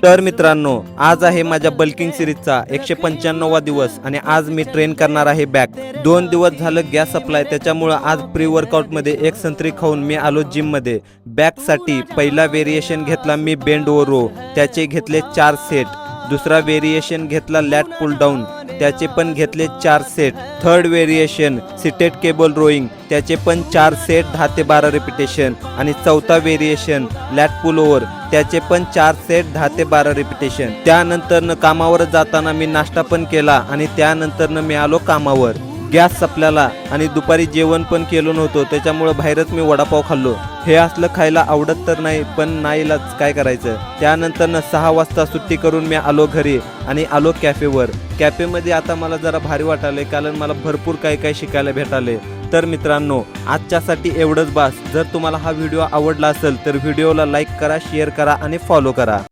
तर मित्रांनो, आज आहे माझ्या बल्किंग सिरीजचा 195वा दिवस आणि आज मी ट्रेन करणार आहे बॅक. 2 दिवस झालं गॅस सप्लाय, त्याच्यामुळे आज प्री वर्कआउटमध्ये एक संत्री खाऊन मी आलो जिममध्ये. बॅकसाठी पहिला व्हेरिएशन घेतला मी बेंड ओव्हर रो, त्याचे घेतले 4 सेट. दुसरा व्हेरिएशन घेतला लॅट पुल डाऊन, त्याचे पण घेतले 4 set. Third variation seated cable rowing, त्याचे पण 4 सेट 10 ते 12 रिपिटेशन. आणि चौथा व्हेरिएशन लॅट पुल ओव्हर, त्याचे पण 4 सेट 10 ते 12 रिपिटेशन. त्यानंतरनं कामावर जाताना मी नाश्ता पण केला आणि त्यानंतरनं मी आलो कामावर. गॅस सपल्याला आणि दुपारी जेवण पण केलं नव्हतं, त्याच्यामुळे बाहेरच मी वडापाव खाल्लो. हे असलं खायला आवडत तर नाही, पण नाईलाज काय करायचं. त्यानंतरनं 6 वाजता सुट्टी करून मी आलो घरी आणि आलो कॅफेवर. कॅफेमध्ये आता मला जरा भारी वाटायलंय, कारण मला भरपूर काय शिकायला भेटाले. तर मित्रांनो, आजच्यासाठी एवढंच बास. जर तुम्हाला हा व्हिडिओ आवडला असेल तर व्हिडिओला लाईक करा, शेअर करा आणि फॉलो करा.